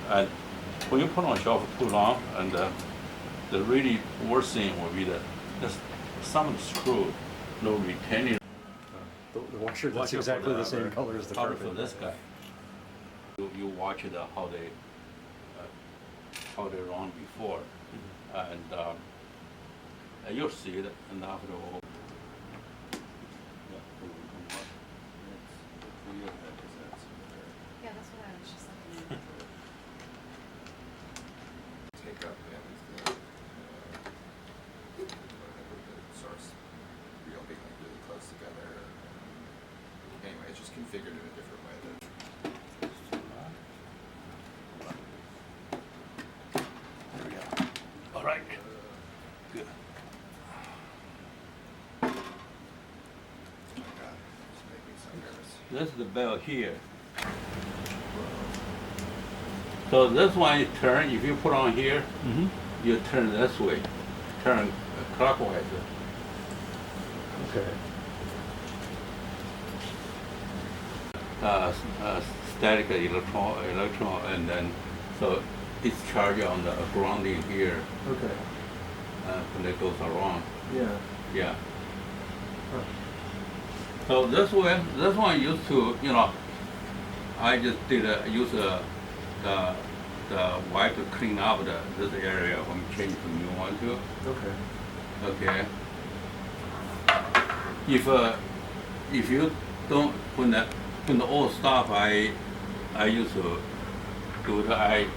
And when you put on shelf for too long, and the really worst thing will be that some of the screw no retaining. The washer that's exactly the same color as the carpet. For this guy, you watch it how they run before, and you'll see it, and after all. Yeah, that's what I was just looking at. Take up the source reel being like really close together. Anyway, it's just configured in a different way. There we go. All right. Good. Oh my God, it's making me so nervous. This is the bell here. So this one you turn, if you put on here, you turn this way, turn clockwise. Okay. Static electron, and then so it's charged on the grounding here Okay. when it goes around. Yeah. Yeah. Huh. So this one used to, I just use the wipe to clean up this area when we change to new one too. Okay. Okay. If you don't when the old stuff I used to do that, I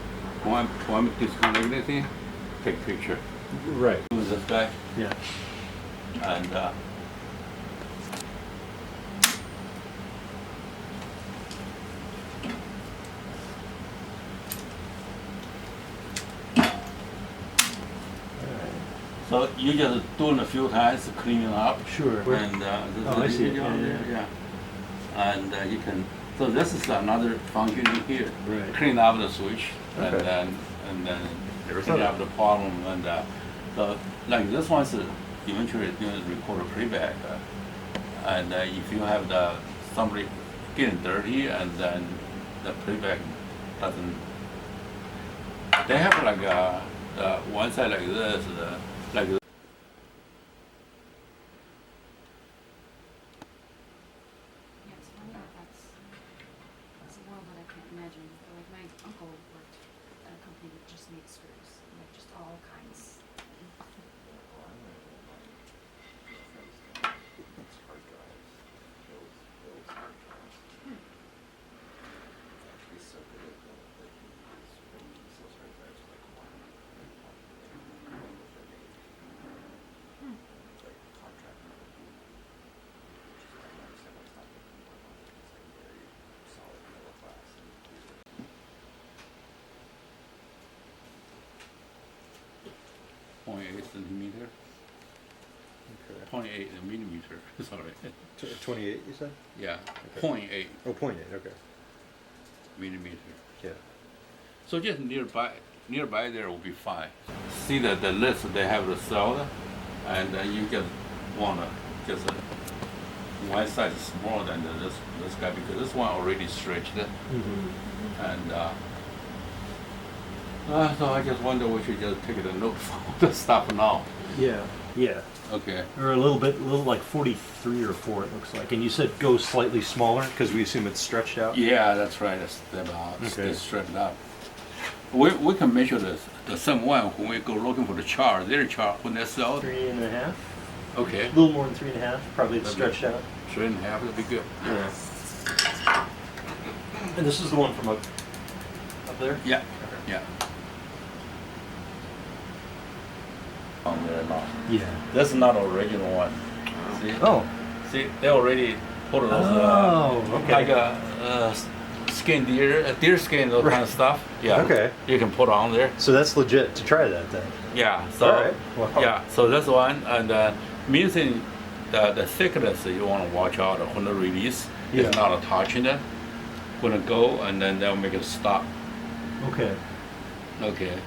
want to disconnect anything, take picture. Right. Do this guy Yeah. and so you just doing a few times cleaning up. Sure. And I see it. Yeah. And you can. So this is another function in here. Right. Clean up the switch, Okay. and then Never clean thought up of the problem, and so like this one's eventually doing record a playback, and if you have somebody getting dirty, and then the playback doesn't. They have like one side like this, like. Yeah, it's funny that that's a world that I can't imagine. Like my uncle worked at a company that just made screws, like just all kinds. It's hard drives. Builds hard drives. He's so good at that he sells hard drives like one. It's like contract number. Which is why I understand what's happening. It's like very solid middle class. .8 centimeter. Okay. 0.8 millimeter. Sorry. 28, you said? Yeah. Okay. 0.8 Oh, 0.8. Okay. millimeter. Yeah. So just nearby there will be fine. See that the list they have the cell, and you just wanna just one size is smaller than this guy because this one already stretched, and so I just wonder we should just take the note for the stuff now. Yeah. Yeah. Okay. Or a little like 43 or 4 it looks like. And you said go slightly smaller because we assume it's stretched out? Yeah, that's right. It's about Okay. it's straightened up. We can measure the same one when we go looking for the chart. Their chart when they sell. 3.5? Okay. A little more than 3.5. Probably it's stretched out. 3.5 would be good. Yeah. And this is the one from up there? Yeah. Yeah. On there now. Yeah. That's not original one. See? Oh. See, they already put those okay. like a skin deer skin, those kind of stuff. Yeah. Okay. You can put on there. So that's legit to try that then. Yeah. So All right. Wow. yeah. So that's one, and missing the thickness you want to watch out when the release Yeah. is not touching it. Gonna go and then they'll make it stop. Okay. Okay.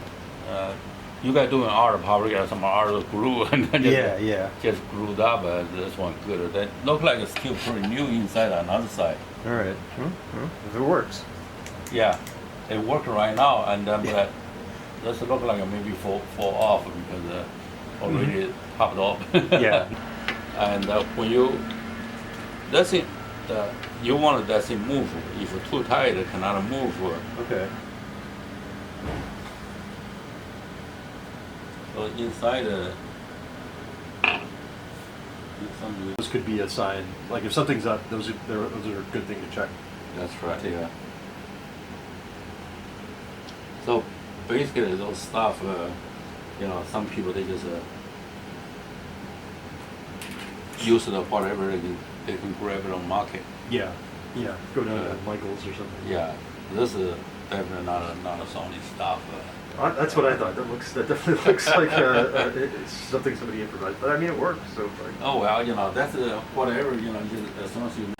You guys doing art probably got some art glue and then just glued up. This one good. That look like it's still pretty new inside on the other side. All right. If it works. Yeah. it worked right now, and but this look like it maybe fall off because already popped off. Yeah. And when you that thing, you want that thing move. If it's too tight, it cannot move. Okay. So inside, some. This could be a sign, like if something's up, those are a good thing to check. That's right. Yeah. So basically, those stuff, some people they just use the whatever they can grab it on market. Yeah. Yeah. Go down to Michael's or something. Yeah, this is definitely not a Sony stuff. That's what I thought. That definitely looks like it's something somebody improvised. But I mean, it works. So. Like, Oh well, that's whatever. Just as long as you.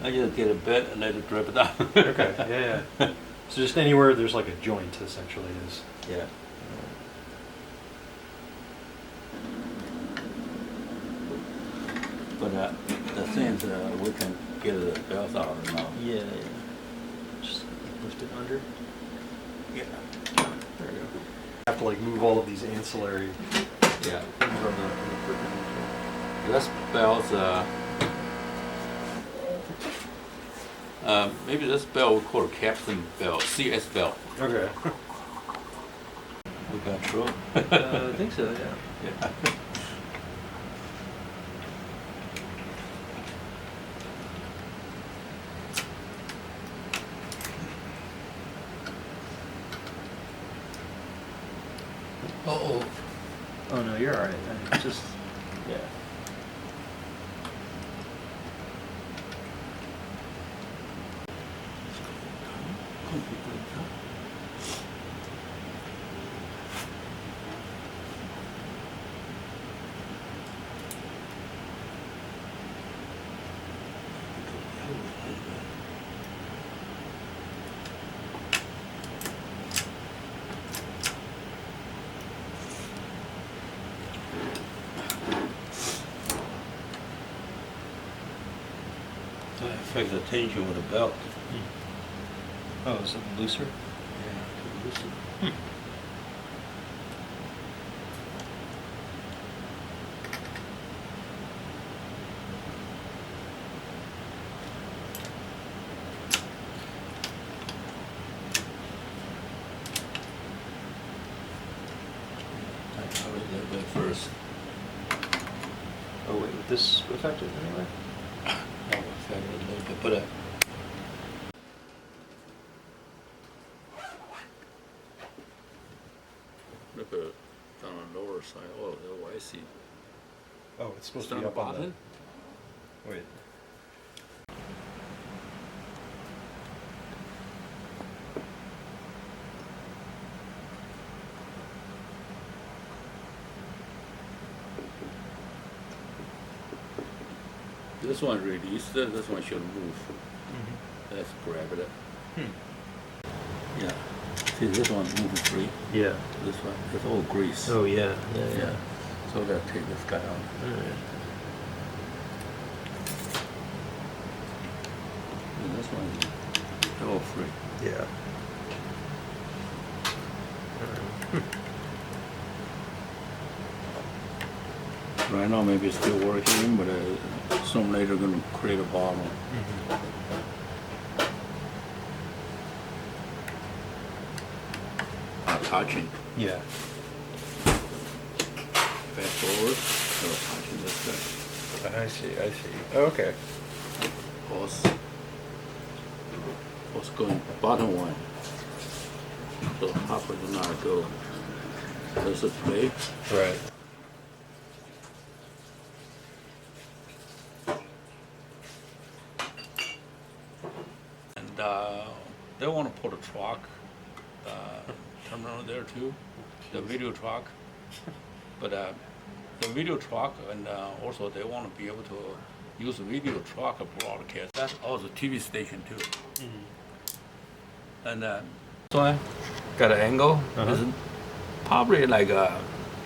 I just get a bit and let it drip down. okay. Yeah. Yeah. So just anywhere there's like a joint, essentially, is. Yeah. But the thing is, we can get the belts out now. Yeah. Yeah. Just lift it under. Yeah. There we go. Have to like move all of these ancillary Yeah. things on the This belt's maybe this belt we call captain belt, CS belt. Okay. We got through. I think so. Yeah. Yeah. Oh. Oh no, you're all right. I just. Yeah. Affect the tension with the belt. Oh, is it looser? Yeah, loosen. Tighten it a little bit first. Oh wait, would this affect it anyway? I'll affect it a little bit, but look at on the lower side. Oh, I see. Oh, it's supposed It's on the bottom. Wait. This one released, this one should move. Let's grab it. Yeah. See, this one moving free. Yeah. This one, it's all grease. Oh yeah. Yeah. Yeah. So we gotta take this guy out. All right. And this one, it's all free. Yeah. Right now, maybe it's still working, but some later gonna create a problem. Touching. Yeah. Fast forward, touching this guy. I see. Okay. What's going bottom one? So top does not go. There's a plate. Right. And they want to put a truck terminal there too, the video truck. But the video truck, and also they want to be able to use video truck broadcast. That's also TV station too. And this one got an angle. Uh-huh. It's probably like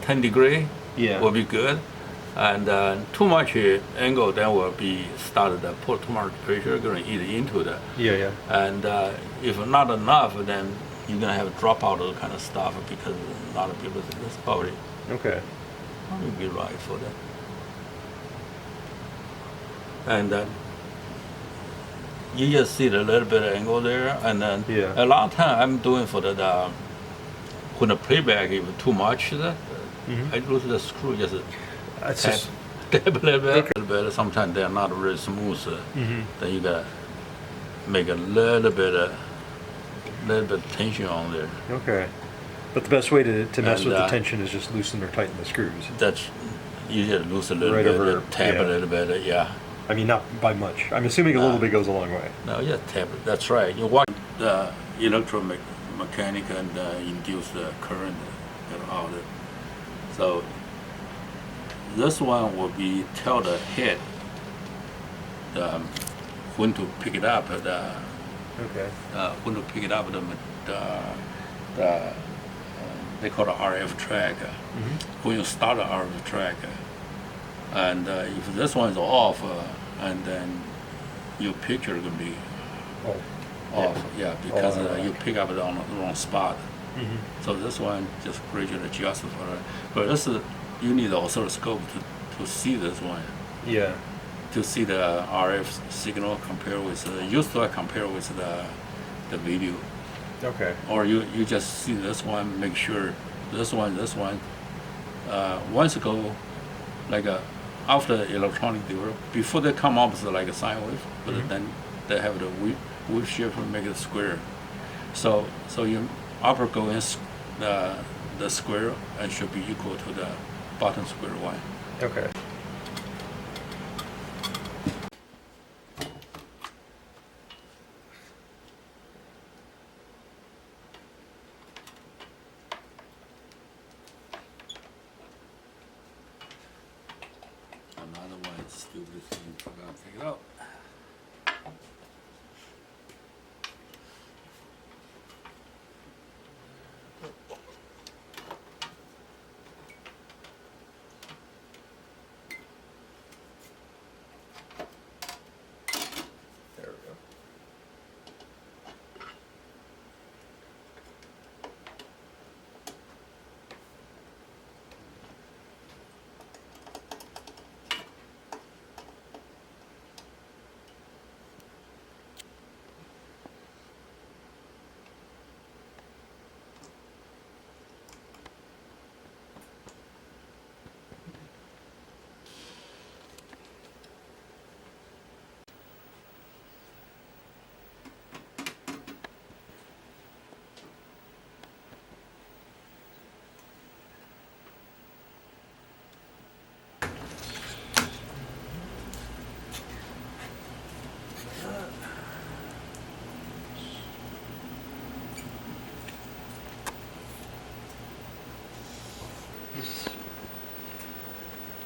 10 degree. Yeah. Will be good. And too much angle, then will be started to put too much pressure, going to eat into the. Yeah. And if not enough, then you're gonna have dropout of kind of stuff because a lot of people say this probably Okay. be right for that. And you just see the little bit of angle there, and then Yeah. a lot of time I'm doing for the when the playback is too much, I lose the screw just That's tap, just. tap a little bit. Sometimes they're not very smooth. Then you gotta make a little bit tension on there. Okay. But the best way to mess And, with the tension is just loosen or tighten the screws. That's you just lose a little Right bit, over, tap yeah. a little bit, yeah. I mean, not by much. I'm assuming a little bit goes a long way. No, yeah, tap it. That's right. You watch the electromechanic and induce the current out. So this one will be tell the head when to pick it up. Okay. When to pick it up, they call it RF track. When you start the RF track, and if this one is off, and then your picture gonna be Oh. off, yeah, because Oh, you pick up it on the wrong spot. So this one just gradually adjust for it. But this is, you need the oscilloscope to see this one, Yeah. to see the RF signal compare with used to compare with the video, Okay. or you just see this one, make sure this one. Once ago, like after electronic develop, before they come up with like a sine wave, but then they have the wave shift and make it square. So you upper go in the square and should be equal to the bottom square one. Okay. Another one stupid thing, forgot to take it out. There we go.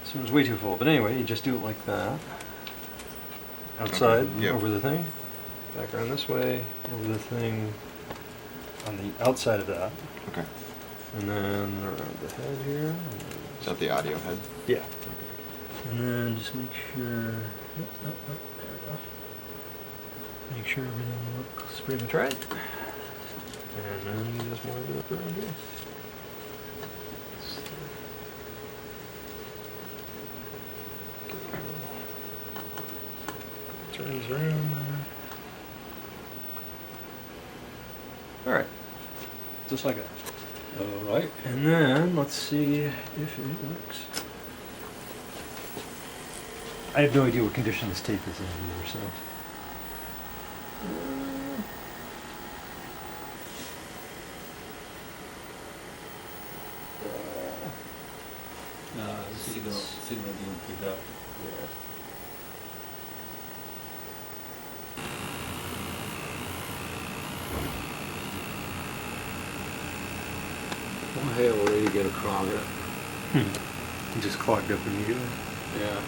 This one's way too full, but anyway, you just do it like that. Outside, Yep. over the thing. Back around this way, over the thing. On the outside of that. Okay. And then around the head here. Is that the audio head? Yeah. And then just make sure. There we go. Make sure everything looks pretty much right. And then you just wind it up around here. Turns around there. Alright. Just like that. All right. And then let's see if it works. I have no idea what condition this tape is in here, so. Signal didn't pick up. My hair already get a clog. You just clogged up when you get it. Yeah.